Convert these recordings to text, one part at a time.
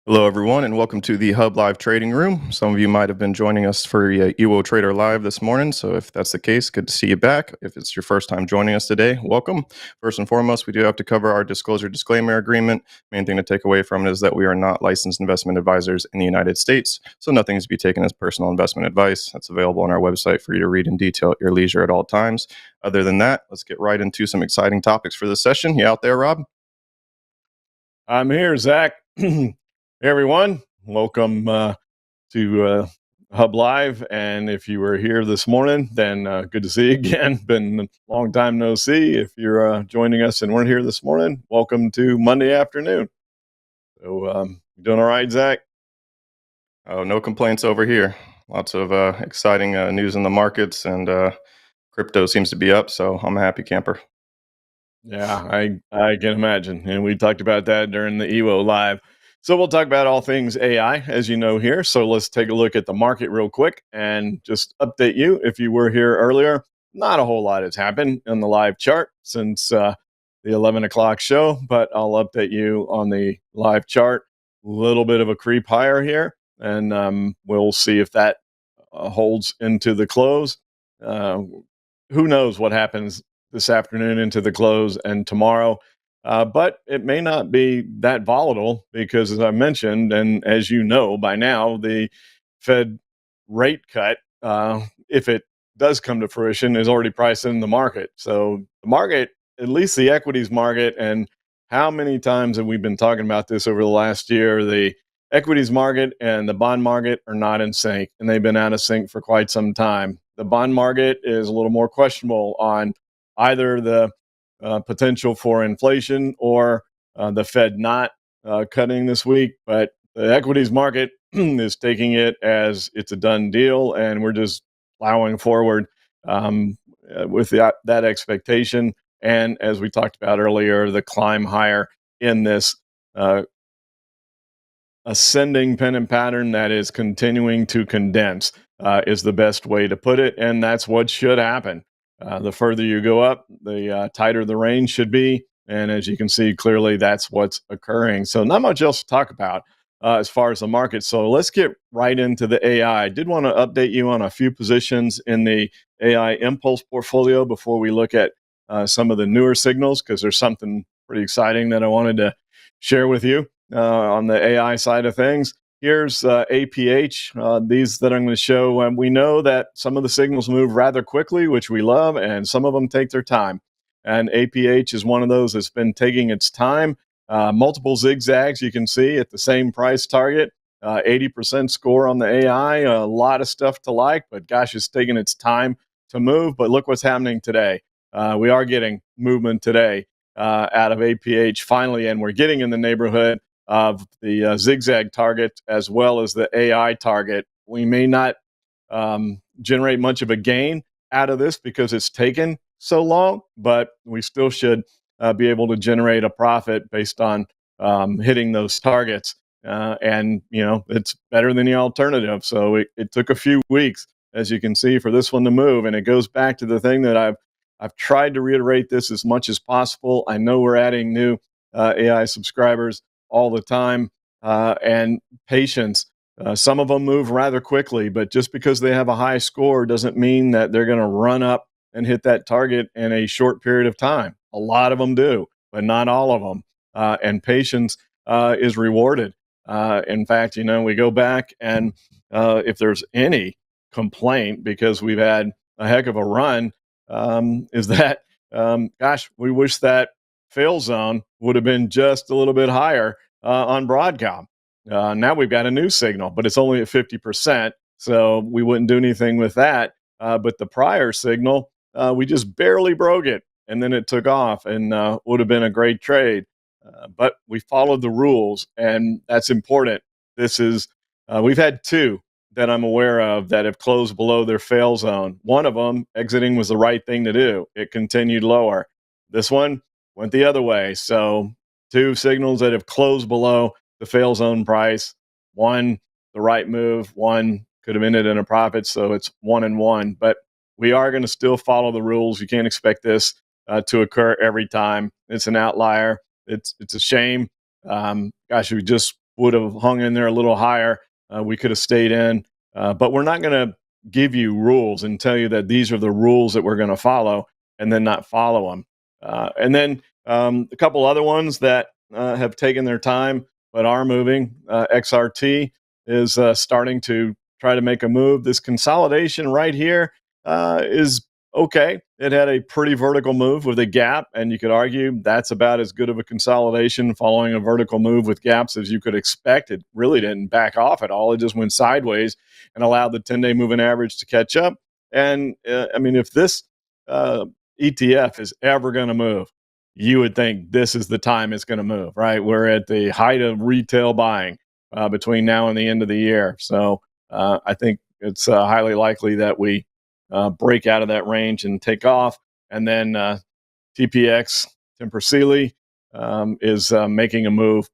Hello, everyone, and welcome to the HUBB Live Trading Room. Some of you might have been joining us for EWO Trader Live this morning, so if that's the case, good to see you back. If it's your first time joining us today, welcome. First and foremost, we do have to cover our disclosure disclaimer agreement. Main thing to take away from it is that we are not licensed investment advisors in the United States, so nothing is to be taken as personal investment advice. That's available on our website for you to read in detail at your leisure at all times. Other than that, let's get right into some exciting topics for this session. You out there, Rob? I'm here, Zach. Hey, everyone. Welcome to Hub Live. And if you were here this morning, then good to see you again. Been a long time no see. If you're joining us and weren't here this morning, welcome to Monday afternoon. So, you doing all right, Zach? Oh, no complaints over here. Lots of exciting news in the markets, and crypto seems to be up, so I'm a happy camper. Yeah, I can imagine. And we talked about that during the EWO Live. So we'll talk about all things AI, as you know, here. So let's take a look at the market real quick and just update you. If you were here earlier, not a whole lot has happened in the live chart since the 11 o'clock show, but I'll update you on the live chart. A little bit of a creep higher here, and we'll see if that holds into the close. Uh, who knows what happens this afternoon into the close and tomorrow. But it may not be that volatile because, as I mentioned, and as you know by now, the Fed rate cut, if it does come to fruition, is already priced in the market. So the market, at least the equities market, and how many times have we been talking about this over the last year? The equities market and the bond market are not in sync, and they've been out of sync for quite some time. The bond market is a little more questionable on either the potential for inflation or the Fed not cutting this week. But the equities market is taking it as it's a done deal, and we're just plowing forward with that expectation. And as we talked about earlier, the climb higher in this ascending pennant pattern that is continuing to condense is the best way to put it. And that's what should happen. The further you go up, the tighter the range should be. And as you can see clearly, that's what's occurring. So not much else to talk about as far as the market. So let's get right into the AI. I did want to update you on a few positions in the AI impulse portfolio before we look at some of the newer signals, because there's something pretty exciting that I wanted to share with you on the AI side of things. Here's APH, these that I'm going to show. We know that some of the signals move rather quickly, which we love, and some of them take their time. And APH is one of those that's been taking its time. Multiple zigzags you can see at the same price target, 80% score on the AI, a lot of stuff to like, but gosh, it's taking its time to move. But look what's happening today. We are getting movement today out of APH finally, and we're getting in the neighborhood of the zigzag target as well as the AI target. We may not generate much of a gain out of this because it's taken so long, but we still should be able to generate a profit based on hitting those targets. And, you know, it's better than the alternative. So it took a few weeks, as you can see, for this one to move. And it goes back to the thing that I've tried to reiterate this as much as possible. I know we're adding new AI subscribers all the time, and patience. Some of them move rather quickly, but just because they have a high score doesn't mean that they're going to run up and hit that target in a short period of time. A lot of them do, but not all of them. And patience is rewarded. In fact, you know, we go back and if there's any complaint, because we've had a heck of a run, is that, gosh, we wish that fail zone would have been just a little bit higher on Broadcom. Now we've got a new signal, but it's only at 50%, so we wouldn't do anything with that. But the prior signal, we just barely broke it, and then it took off and would have been a great trade. But we followed the rules, and that's important. This is, we've had two that I'm aware of that have closed below their fail zone. One of them, exiting was the right thing to do. It continued lower. This one went the other way. So two signals that have closed below the fail zone price. One, the right move. One could have ended in a profit. So it's 1 and 1. But we are going to still follow the rules. You can't expect this to occur every time. It's an outlier. It's a shame. Gosh, we just would have hung in there a little higher, we could have stayed in. But we're not going to give you rules and tell you that these are the rules that we're going to follow and then not follow them. And then a couple other ones that have taken their time but are moving. XRT is starting to try to make a move. This consolidation right here is okay. It had a pretty vertical move with a gap, and you could argue that's about as good of a consolidation following a vertical move with gaps as you could expect. It really didn't back off at all. It just went sideways and allowed the 10-day moving average to catch up. And I mean, if this ETF is ever going to move, you would think this is the time it's going to move, right? We're at the height of retail buying between now and the end of the year. So I think it's highly likely that we break out of that range and take off. And then TPX, Timber Sealy, is making a move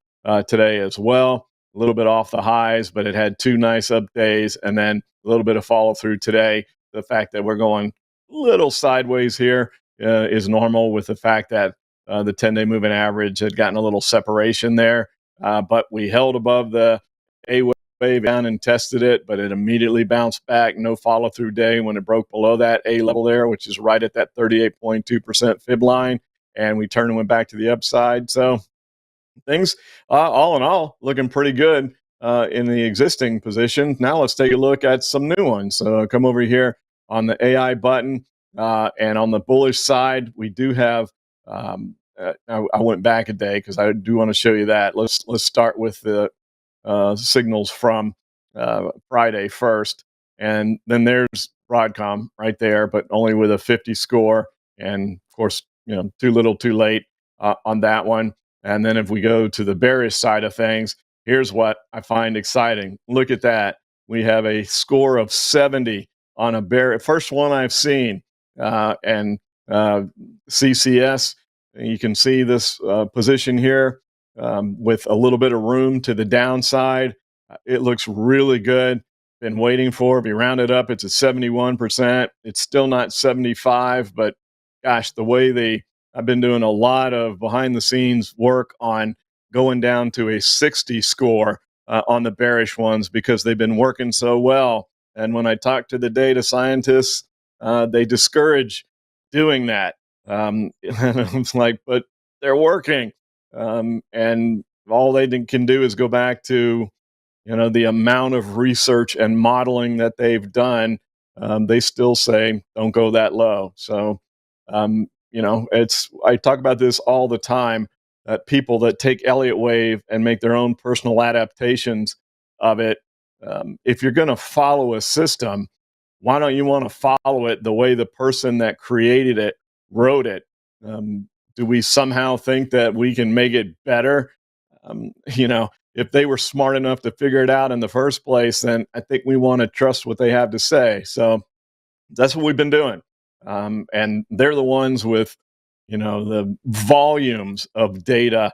today as well. A little bit off the highs, but it had 2 nice up days and then a little bit of follow through today. The fact that we're going a little sideways here is normal with the fact that the 10-day moving average had gotten a little separation there. But we held above the A wave down and tested it, but it immediately bounced back. No follow through day when it broke below that A level there, which is right at that 38.2% fib line. And we turned and went back to the upside. So things, all in all, looking pretty good in the existing position. Now let's take a look at some new ones. So come over here on the AI button, and on the bullish side, we do have. I went back a day because I do want to show you that. Let's start with the signals from Friday first, and then there's Broadcom right there, but only with a 50 score, and of course, too little, too late on that one. And then if we go to the bearish side of things, here's what I find exciting. Look at that. We have a score of 70 on a first one I've seen, and CCS. You can see this position here with a little bit of room to the downside. It looks really good. Been waiting for it. Be rounded up, it's at 71%. It's still not 75, but gosh, the way I've been doing a lot of behind the scenes work on going down to a 60 score on the bearish ones because they've been working so well. And when I talk to the data scientists, they discourage doing that. And it's like, but they're working. And all they can do is go back to, the amount of research and modeling that they've done. They still say, don't go that low. So, I talk about this all the time, that people that take Elliott wave and make their own personal adaptations of it. If you're going to follow a system, why don't you want to follow it the way the person that created it wrote it? Do we somehow think that we can make it better? If they were smart enough to figure it out in the first place, then I think we want to trust what they have to say. So that's what we've been doing. And they're the ones with, the volumes of data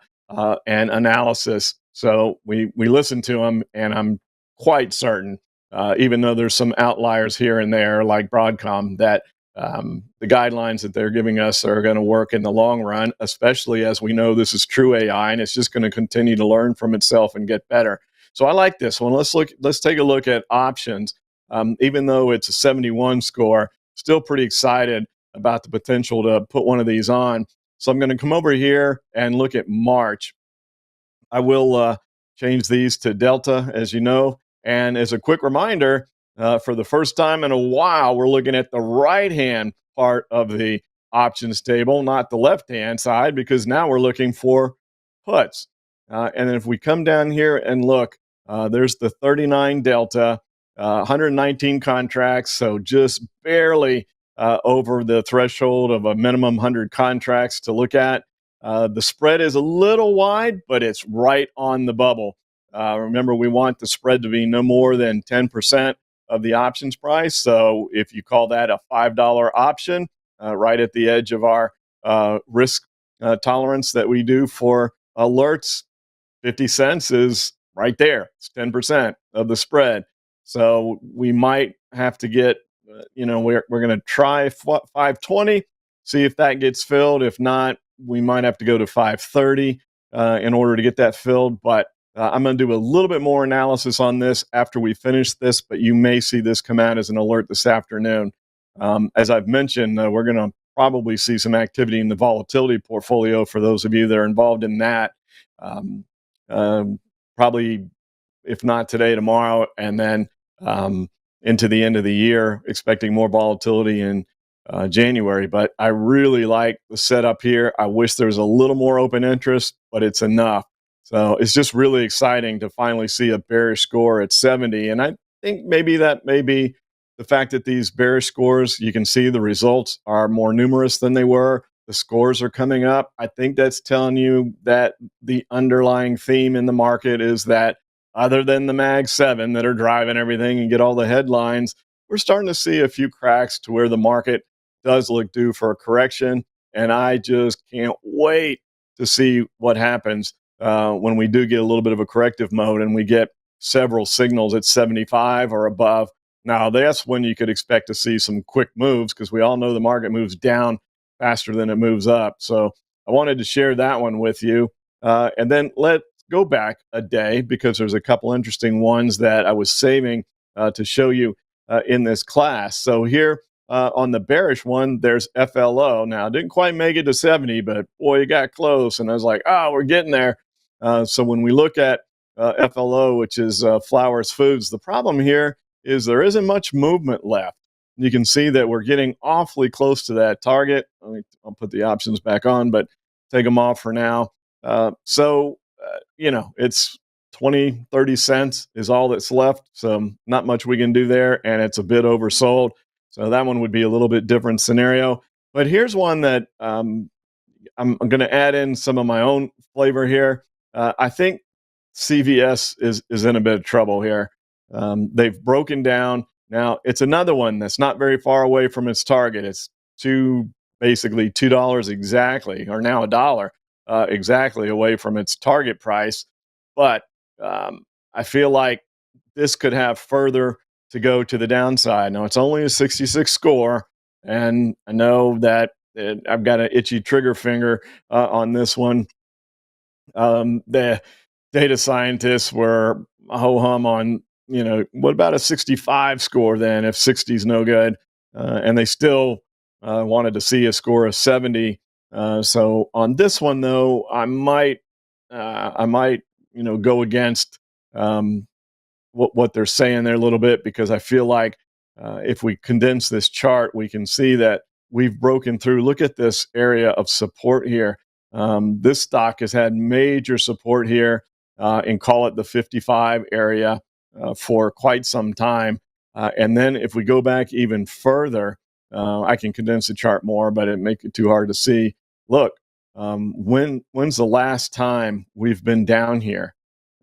and analysis. So we listen to them, and I'm quite certain, even though there's some outliers here and there, like Broadcom, that the guidelines that they're giving us are going to work in the long run, especially as we know this is true AI and it's just going to continue to learn from itself and get better. So I like this one. Let's take a look at options. Even though it's a 71 score, still pretty excited about the potential to put one of these on. So I'm going to come over here and look at March. I will change these to Delta, as you know. And as a quick reminder, for the first time in a while, we're looking at the right-hand part of the options table, not the left-hand side, because now we're looking for puts. And then if we come down here and look, there's the 39 Delta, 119 contracts, so just barely over the threshold of a minimum 100 contracts to look at. The spread is a little wide, but it's right on the bubble. Remember, we want the spread to be no more than 10% of the options price. So if you call that a $5 option, right at the edge of our risk tolerance that we do for alerts, 50 cents is right there. It's 10% of the spread. So we might have to get, we're going to try 520, see if that gets filled. If not, we might have to go to 530 in order to get that filled. But I'm going to do a little bit more analysis on this after we finish this, but you may see this come out as an alert this afternoon. As I've mentioned, we're going to probably see some activity in the volatility portfolio for those of you that are involved in that. Um, Probably, if not today, tomorrow, and then into the end of the year, expecting more volatility in January. But I really like the setup here. I wish there was a little more open interest, but it's enough. So it's just really exciting to finally see a bearish score at 70. And I think maybe that may be the fact that these bearish scores, you can see the results are more numerous than they were. The scores are coming up. I think that's telling you that the underlying theme in the market is that other than the Mag 7 that are driving everything and get all the headlines, we're starting to see a few cracks to where the market does look due for a correction. And I just can't wait to see what happens when we do get a little bit of a corrective mode and we get several signals at 75 or above. Now, that's when you could expect to see some quick moves, because we all know the market moves down faster than it moves up. So I wanted to share that one with you. And then let's go back a day, because there's a couple interesting ones that I was saving to show you in this class. So here on the bearish one, there's FLO. Now, I didn't quite make it to 70, but boy, it got close. And I was like, oh, we're getting there. So when we look at FLO, which is Flowers Foods, the problem here is there isn't much movement left. You can see that we're getting awfully close to that target. I'll put the options back on, but take them off for now. It's 20, 30 cents is all that's left. So not much we can do there. And it's a bit oversold. So that one would be a little bit different scenario. But here's one that I'm going to add in some of my own flavor here. I think CVS is in a bit of trouble here. They've broken down. Now, it's another one that's not very far away from its target. It's basically $2 exactly, or now $1 exactly away from its target price. But I feel like this could have further to go to the downside. Now, it's only a 66 score, and I know that I've got an itchy trigger finger on this one. The data scientists were ho-hum on, what about a 65 score then if 60 is no good? And they still wanted to see a score of 70. So on this one, though, I might go against what they're saying there a little bit, because I feel like if we condense this chart, we can see that we've broken through. Look at this area of support here. This stock has had major support here, and call it the 55 area for quite some time. And then if we go back even further, I can condense the chart more, but it make it too hard to see. Look, when's the last time we've been down here?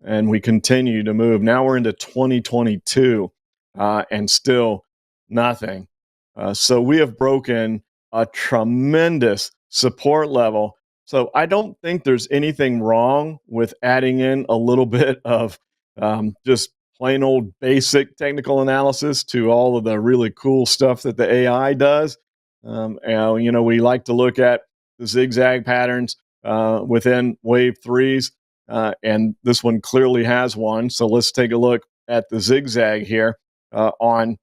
And we continue to move. Now we're into 2022 and still nothing. So we have broken a tremendous support level. So I don't think there's anything wrong with adding in a little bit of just plain old basic technical analysis to all of the really cool stuff that the AI does. And, we like to look at the zigzag patterns within wave threes. And this one clearly has one. So let's take a look at the zigzag here on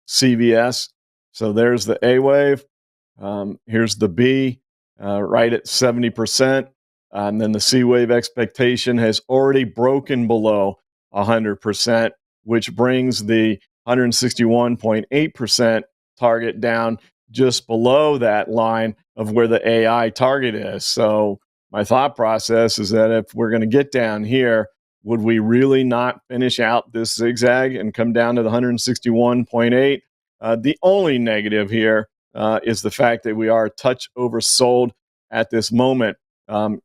CVS. So there's the A wave. Here's the B right at 70%. And then the C wave expectation has already broken below 100%, which brings the 161.8% target down just below that line of where the AI target is. So my thought process is that if we're going to get down here, would we really not finish out this zigzag and come down to the 161.8? The only negative here is the fact that we are a touch oversold at this moment.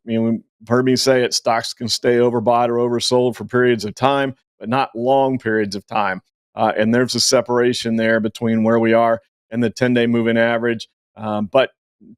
You've heard me say it, stocks can stay overbought or oversold for periods of time, but not long periods of time. And there's a separation there between where we are and the 10-day moving average. But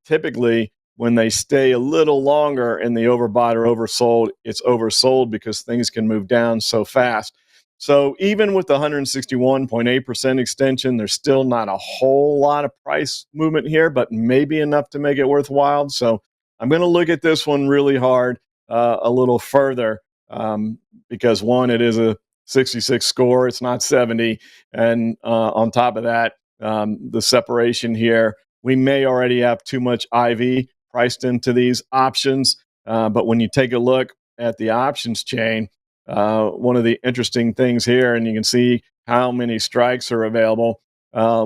typically, when they stay a little longer in the overbought or oversold, it's oversold because things can move down so fast. So even with the 161.8% extension, there's still not a whole lot of price movement here, but maybe enough to make it worthwhile. So I'm going to look at this one really hard a little further. because one, it is a 66 score, it's not 70. And on top of that, the separation here, we may already have too much IV priced into these options. But when you take a look at the options chain, one of the interesting things here, and you can see how many strikes are available.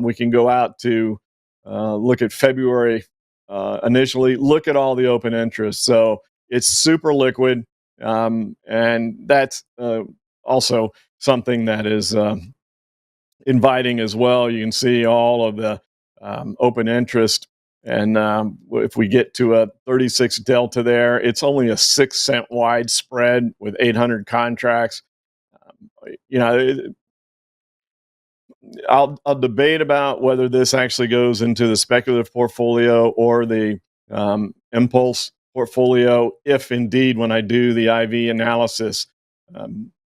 We can go out to look at February initially, look at all the open interest. So it's super liquid. And that's also something that is inviting as well. You can see all of the open interest. And if we get to a 36 delta there, it's only a 6 cent wide spread with 800 contracts. You know, I'll debate about whether this actually goes into the speculative portfolio or the impulse portfolio. If indeed, when I do the IV analysis,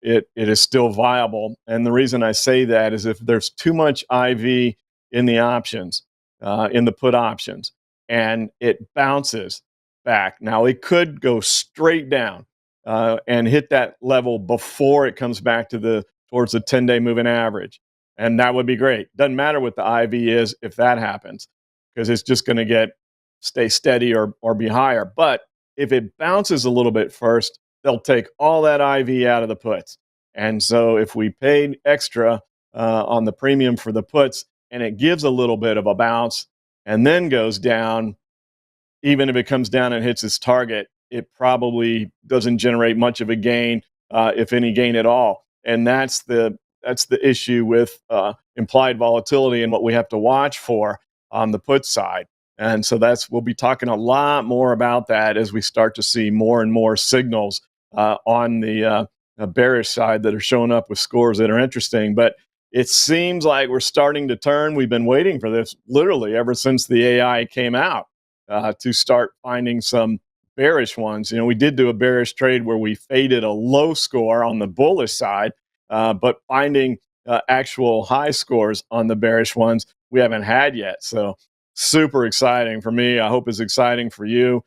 it is still viable. And the reason I say that is if there's too much IV in the options, in the put options, and it bounces back. Now it could go straight down and hit that level before it comes back to towards the 10-day moving average. And that would be great. Doesn't matter what the IV is if that happens, because it's just going to stay steady or be higher. But if it bounces a little bit first, they'll take all that IV out of the puts. And so if we paid extra on the premium for the puts and it gives a little bit of a bounce and then goes down, even if it comes down and hits its target, it probably doesn't generate much of a gain, if any gain at all. And that's the issue with implied volatility and what we have to watch for on the put side. And so we'll be talking a lot more about that as we start to see more and more signals on the bearish side that are showing up with scores that are interesting. But it seems like we're starting to turn. We've been waiting for this literally ever since the AI came out to start finding some bearish ones. You know, we did do a bearish trade where we faded a low score on the bullish side, but finding actual high scores on the bearish ones we haven't had yet. So super exciting for me. I hope it's exciting for you,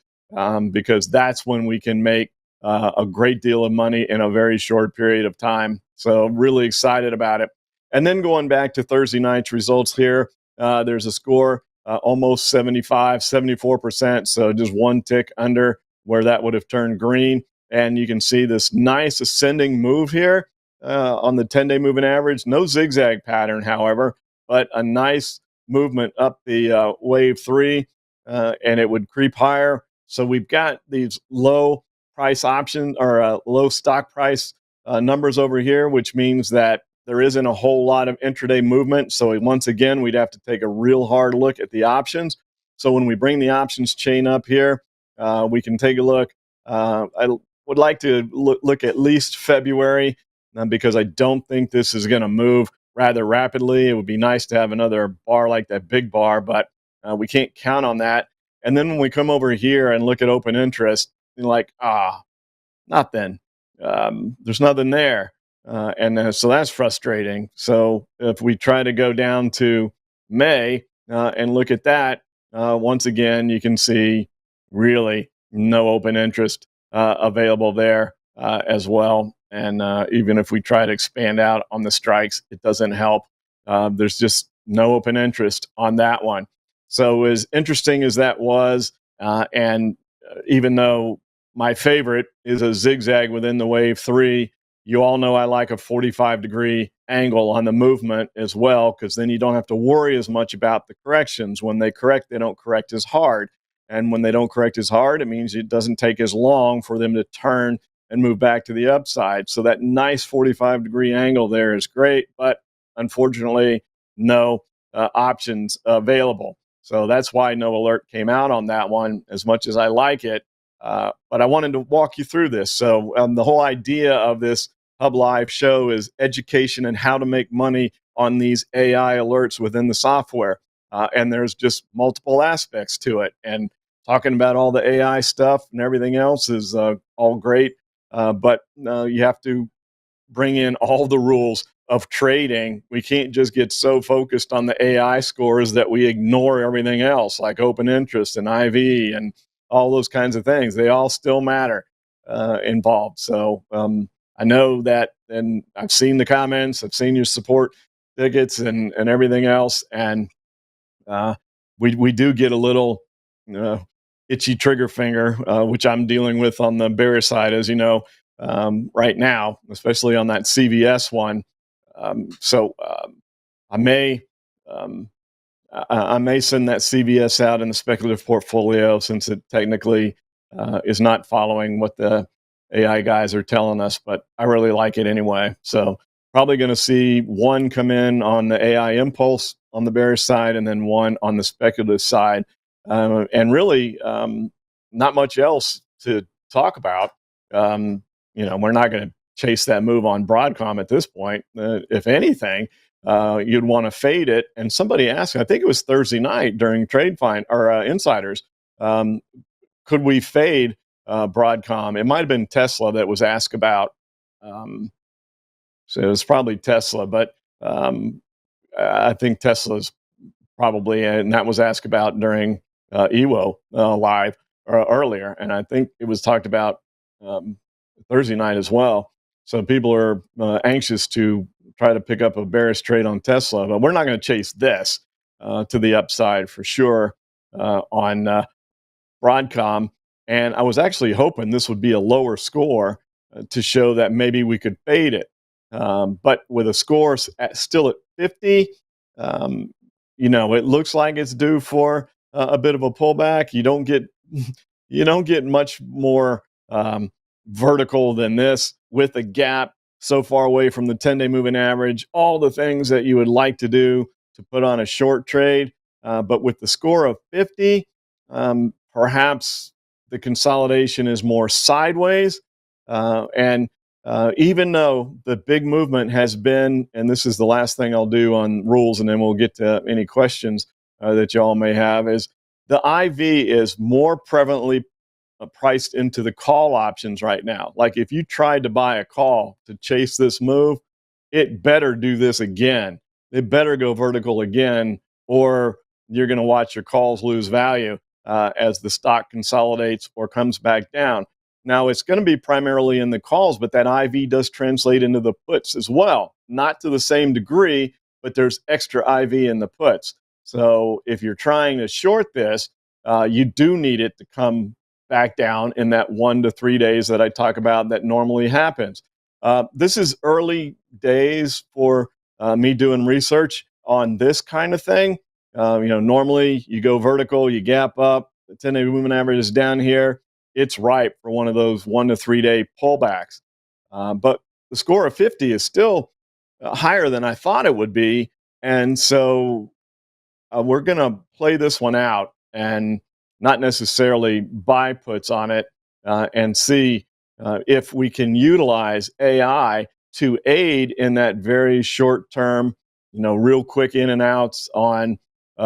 because that's when we can make a great deal of money in a very short period of time. So really excited about it. And then going back to Thursday night's results here, there's a score almost 75, 74%. So just one tick under where that would have turned green. And you can see this nice ascending move here on the 10-day moving average. No zigzag pattern, however, but a nice movement up the wave 3, and it would creep higher. So we've got these low price options or low stock price numbers over here, which means that there isn't a whole lot of intraday movement. So once again, we'd have to take a real hard look at the options. So when we bring the options chain up here, we can take a look. I would like to look at least February, because I don't think this is going to move rather rapidly. It would be nice to have another bar like that big bar, but we can't count on that. And then when we come over here and look at open interest, you're like, nothing. There's nothing there. So that's frustrating. So if we try to go down to May and look at that, once again, you can see really no open interest available there as well. And even if we try to expand out on the strikes, it doesn't help. There's just no open interest on that one. So as interesting as that was, and even though my favorite is a zigzag within the wave 3, you all know I like a 45-degree angle on the movement as well, because then you don't have to worry as much about the corrections. When they correct, they don't correct as hard. And when they don't correct as hard, it means it doesn't take as long for them to turn and move back to the upside. So that nice 45-degree angle there is great, but unfortunately, no options available. So that's why no alert came out on that one, as much as I like it. But I wanted to walk you through this. So the whole idea of this HUBB Live show is education and how to make money on these AI alerts within the software. And there's just multiple aspects to it. And talking about all the AI stuff and everything else is all great. But you have to bring in all the rules of trading. We can't just get so focused on the AI scores that we ignore everything else, like open interest and IV and all those kinds of things. They all still matter. involved. So I know that, and I've seen the comments, I've seen your support tickets and everything else, and we do get a little itchy trigger finger, which I'm dealing with on the bearish side, as you know, right now, especially on that CVS one. So I may um, I may send that CVS out in the speculative portfolio, since it technically is not following what the AI guys are telling us, but I really like it anyway. So probably going to see one come in on the AI impulse on the bearish side, and then one on the speculative side, and really not much else to talk about. We're not going to chase that move on Broadcom at this point. If anything, you'd want to fade it. And somebody asked, I think it was Thursday night during Trade Find or Insiders, could we fade Broadcom? It might have been Tesla that was asked about. So it was probably Tesla, but I think Tesla's probably, and that was asked about during EWO Live earlier. And I think it was talked about Thursday night as well. So people are anxious to try to pick up a bearish trade on Tesla, but we're not going to chase this to the upside for sure on Broadcom. And I was actually hoping this would be a lower score to show that maybe we could fade it. But with a score still at 50, it looks like it's due for a bit of a pullback. You don't get much more vertical than this, with a gap so far away from the 10-day moving average, all the things that you would like to do to put on a short trade. But with the score of 50, perhaps the consolidation is more sideways. And even though the big movement has been, and this is the last thing I'll do on rules, and then we'll get to any questions that y'all may have, is the IV is more prevalently priced into the call options right now. Like if you tried to buy a call to chase this move, it better do this again. It better go vertical again, or you're going to watch your calls lose value as the stock consolidates or comes back down. Now, it's going to be primarily in the calls, but that IV does translate into the puts as well. Not to the same degree, but there's extra IV in the puts. So if you're trying to short this, you do need it to come back down in that 1 to 3 days that I talk about that normally happens. This is early days for me doing research on this kind of thing. Normally you go vertical, you gap up, the 10-day moving average is down here. It's ripe for one of those 1 to 3 day pullbacks. But the score of 50 is still higher than I thought it would be. And so we're going to play this one out and not necessarily buy puts on it, and see if we can utilize AI to aid in that very short term, real quick in and outs on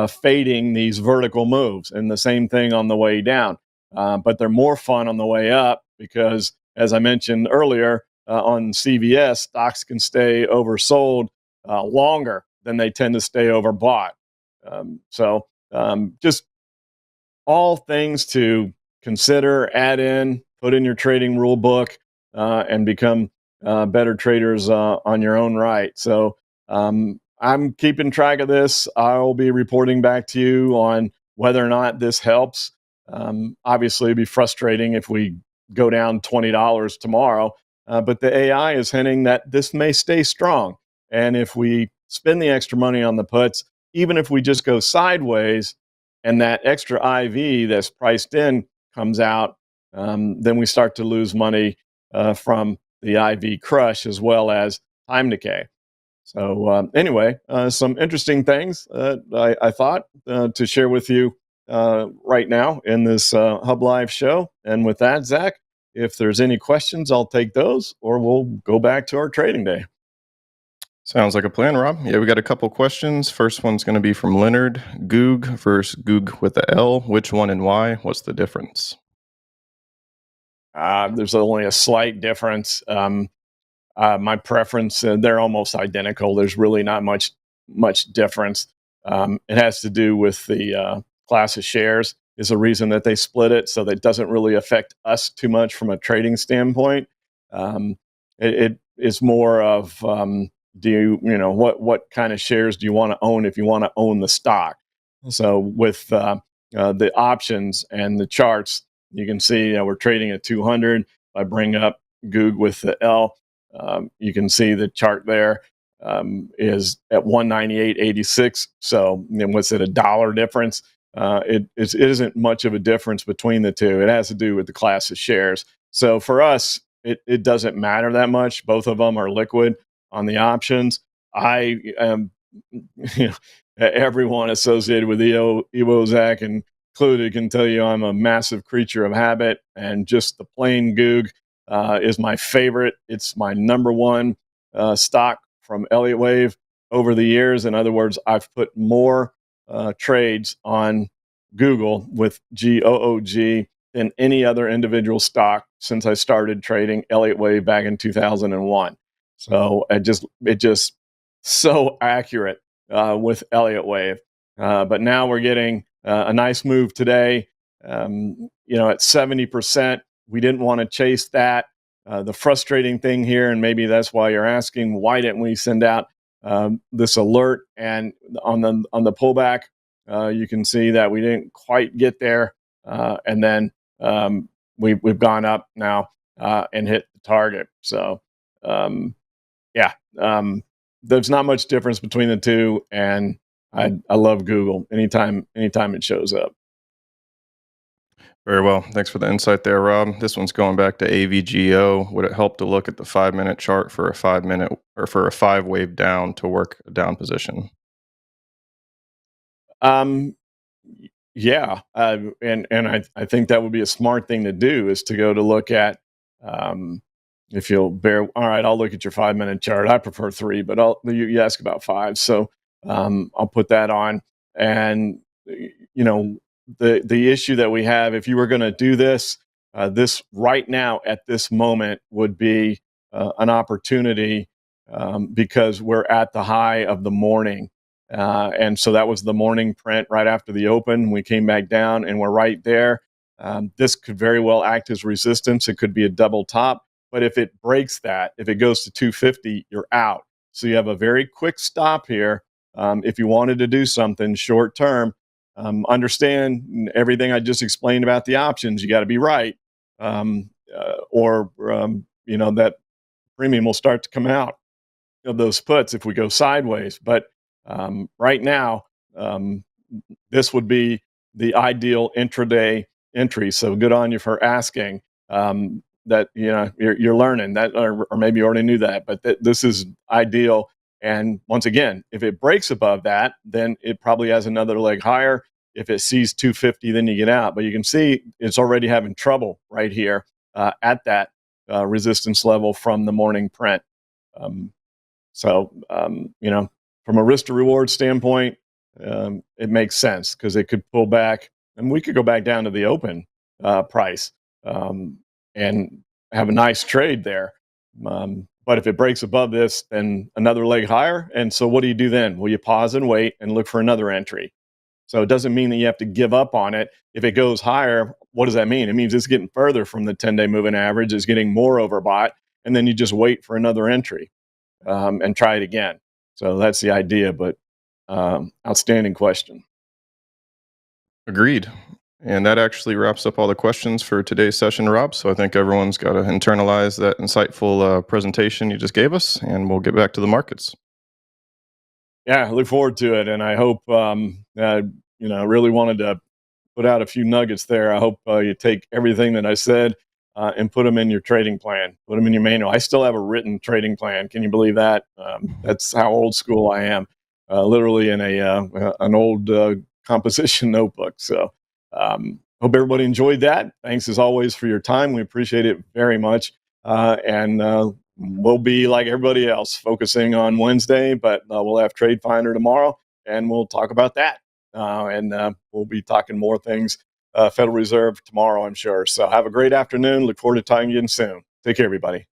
fading these vertical moves, and the same thing on the way down. But they're more fun on the way up because, as I mentioned earlier, on CVS, stocks can stay oversold longer than they tend to stay overbought. Just all things to consider, add in, put in your trading rule book, and become better traders on your own right. So I'm keeping track of this. I'll be reporting back to you on whether or not this helps. Obviously, it'd be frustrating if we go down $20 tomorrow, but the AI is hinting that this may stay strong. And if we spend the extra money on the puts, even if we just go sideways and that extra IV that's priced in comes out, then we start to lose money from the IV crush as well as time decay. So anyway, some interesting things I thought to share with you right now in this HUBB Live show. And with that, Zach, if there's any questions, I'll take those, or we'll go back to our trading day. Sounds like a plan, Rob. Yeah, we got a couple questions. First one's going to be from Leonard. Goog versus Goog with the L. Which one and why? What's the difference? There's only a slight difference. My preference, they're almost identical. There's really not much difference. It has to do with the class of shares. is the reason that they split it. So that doesn't really affect us too much from a trading standpoint. It is more of what kind of shares do you want to own if you want to own the stock? So with the options and the charts, you can see we're trading at 200. If I bring up Goog with the L, you can see the chart there is at 198.86. So what's it, $1 difference? It isn't much of a difference between the two. It has to do with the class of shares. So for us, it doesn't matter that much. Both of them are liquid on the options. I am, everyone associated with Zach included can tell you I'm a massive creature of habit, and just the plain Goog is my favorite. It's my number one stock from Elliott Wave over the years. In other words, I've put more trades on Google with GOOG than any other individual stock since I started trading Elliott Wave back in 2001. So it just so accurate with Elliott Wave. But now we're getting a nice move today. At 70%, we didn't want to chase that. The frustrating thing here, and maybe that's why you're asking, why didn't we send out this alert? And on the pullback, you can see that we didn't quite get there, and then we've gone up now and hit the target. So there's not much difference between the two, and I love Google anytime it shows up. Very well. Thanks for the insight there, Rob. This one's going back to AVGO. Would it help to look at the 5-minute chart for a 5-minute or for a 5-wave down to work a down position? Yeah, and I think that would be a smart thing to do, is to go to look at. If you'll bear, all right, I'll look at your 5-minute chart. I prefer 3, but you ask about 5, so I'll put that on. And the issue that we have, if you were going to do this, this right now at this moment would be an opportunity, because we're at the high of the morning. And so that was the morning print right after the open. We came back down and we're right there. This could very well act as resistance. It could be a double top. But if it breaks that, if it goes to 250, you're out. So you have a very quick stop here. If you wanted to do something short term, understand everything I just explained about the options. You got to be right, or that premium will start to come out of those puts if we go sideways. But right now, this would be the ideal intraday entry. So good on you for asking. That you're learning that, or maybe you already knew that, but this is ideal. And once again, if it breaks above that, then it probably has another leg higher. If it sees 250, then you get out. But you can see it's already having trouble right here at that resistance level from the morning print. From a risk to reward standpoint, it makes sense, because it could pull back, and we could go back down to the open price and have a nice trade there. But if it breaks above this, then another leg higher. And so what do you do then? Well, you pause and wait and look for another entry. So it doesn't mean that you have to give up on it. If it goes higher, what does that mean? It means it's getting further from the 10-day moving average, it's getting more overbought, and then you just wait for another entry and try it again. So that's the idea, but outstanding question. Agreed. And that actually wraps up all the questions for today's session, Rob. So I think everyone's got to internalize that insightful presentation you just gave us, and we'll get back to the markets. Yeah, I look forward to it. And I hope, really wanted to put out a few nuggets there. I hope you take everything that I said and put them in your trading plan, put them in your manual. I still have a written trading plan. Can you believe that? That's how old school I am, literally in an old composition notebook. So hope everybody enjoyed that. Thanks as always for your time. We appreciate it very much. And we'll be like everybody else, focusing on Wednesday, but we'll have Trade Finder tomorrow, and we'll talk about that. And we'll be talking more things Federal Reserve tomorrow, I'm sure. So have a great afternoon. Look forward to talking again soon. Take care, everybody.